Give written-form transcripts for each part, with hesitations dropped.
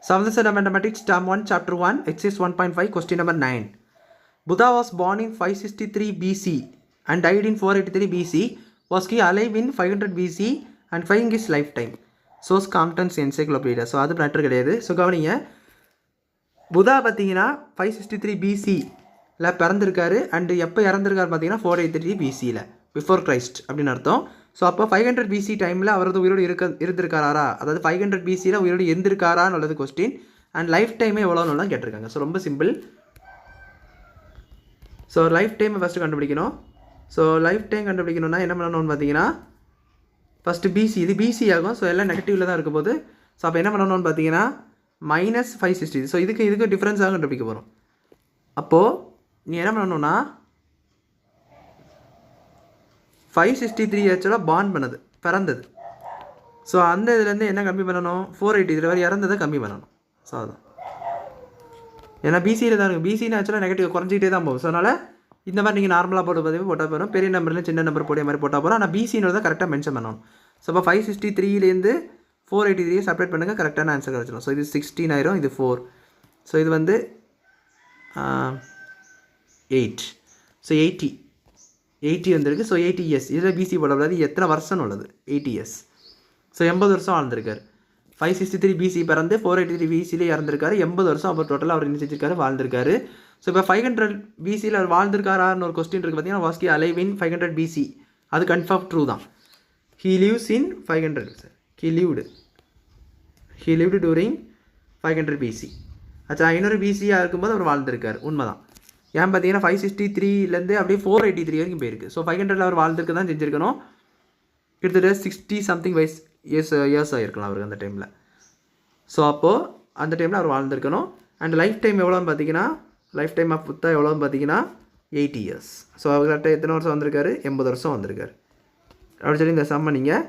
7th Standard Mathematics, Term 1, Chapter 1, Exercise 1.5, Question number 9. Buddha was born in 563 BC and died in 483 BC. Was he alive in 500 BC and finding his lifetime? Source Compton's Encyclopedia. So அது matter கிடையாது. So கவனிங்க, புதா பார்த்தீங்கன்னா 563 BCயில் பிறந்திருக்காரு and எப்போ இறந்துருக்காரு பார்த்தீங்கன்னா 483 BCயில், before Christ அப்படின்னு அர்த்தம். So அப்போ 500 BC டைமில் அவரது உயிரோடு இருந்திருக்காரா, அதாவது 500 BCயில் உயிரோடு இருந்திருக்காரான்னு உள்ளது கொஸ்டின். அண்ட் லைஃப் டைமே எவ்வளோன்னு கேட்டிருக்காங்க. ஸோ ரொம்ப சிம்பிள். ஸோ லைஃப் டைமை ஃபஸ்ட்டு கண்டுபிடிக்கணும். ஸோ லைஃப் டைம் கண்டுபிடிக்கணும்னா என்ன பண்ணணும்னு பார்த்தீங்கன்னா, ஃபஸ்ட்டு BC, இது BC ஆகும். ஸோ எல்லாம் நெகட்டிவில் தான் இருக்க போது. ஸோ அப்போ என்ன பண்ணணும்னு பார்த்தீங்கன்னா -560. ஸோ இதுக்கு டிஃப்ரென்ஸாக கண்டுபிடிக்க போகிறோம். அப்போது நீ என்ன பண்ணணும்னா 563 ஆக்சுவலாக பாண்ட் பண்ணது, பிறந்தது. ஸோ அந்த இதுலேருந்து என்ன கம்மி பண்ணணும், 480 இதில் வரை இறந்ததை கம்மி பண்ணணும். ஸோ அதுதான், ஏன்னா பிசியில் தான் இருக்குது. பிசின்னு ஆக்சுவலாக நெகட்டிவ் குறைஞ்சிக்கிட்டே தான் போகும். ஸோ அதனால் இந்த மாதிரி நீங்கள் நார்மலாக போட்டால் போகிறோம், பெரிய நம்பர்லேயும் சின்ன நம்பர் போடிய மாதிரி போட்டால் போகிறோம். ஆனால் பிசின்னு தான் கரெக்டாக மென்ஷன் பண்ணணும். ஸோ இப்போ 563லேருந்து 483 செப்பரேட் பண்ணுங்கள், கரெக்டான ஆன்சர் கிடச்சிடும். ஸோ இது 16 ஆயிரும், இது 4. ஸோ இது வந்து 8. ஸோ 80 வந்திருக்கு. So 80 years. இதில் பிசி போடக்கூடாது, எத்தனை வருஷம் உள்ளது, 80 years. ஸோ 80 வருஷம் வாழ்ந்திருக்காரு. 563 BC பிறந்து 483 BCலே இறந்துருக்காரு. 80 வருஷம் அப்போ டோட்டலாக அவர் என்ன செஞ்சிருக்காரு, வாழ்ந்திருக்காரு. ஸோ இப்போ 500 BCயில் அவர் வாழ்ந்திருக்காரான்னு ஒரு கொஸ்டின் இருக்குது பார்த்தீங்கன்னா, was he alive in 500 BC. அது கன்ஃபார்ம் ட்ரூ தான். He lives in 500 sir, he lived during 500 BC. ஆச்சா, 500 BCயாக இருக்கும்போது அவர் வாழ்ந்திருக்கார், உண்மை தான். ஏன் பார்த்தீங்கன்னா 563லேருந்து அப்படியே 483 வரைக்கும் போயிருக்கு. ஸோ 500 அவர் வாழ்ந்திருக்க தான் செஞ்சுருக்கணும். கிட்டத்தட்ட 60 something இயர்ஸ் ஆகிருக்கலாம் அவருக்கு அந்த டைமில். ஸோ அப்போது அந்த டைமில் அவர் வாழ்ந்திருக்கணும். அண்ட் லைஃப் டைம் எவ்வளோன்னு பார்த்தீங்கன்னா, லைஃப் டைம் ஆஃப் புத்தா எவ்வளோன்னு பார்த்தீங்கன்னா 80 years. ஸோ அவர்கிட்ட எத்தனை வருஷம் வந்திருக்காரு, 80 வருஷம் வந்திருக்காரு. அப்படி சொல்லி இந்த சம்மை நீங்கள்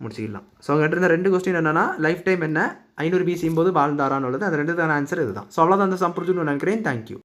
முடிச்சிக்கலாம். ஸோ அவங்ககிட்ட இருந்த 2 கொஸ்டின் என்னென்னா, லைஃப் டைம் என்ன, 500 BC போது வாழ்ந்தாரான்னு உள்ளது. அந்த 2க்கான ஆன்சர் இதுதான். ஸோ அவ்வளோதான் அந்த சம் புரிஞ்சுன்னு நினைக்கிறேன். தேங்க்யூ.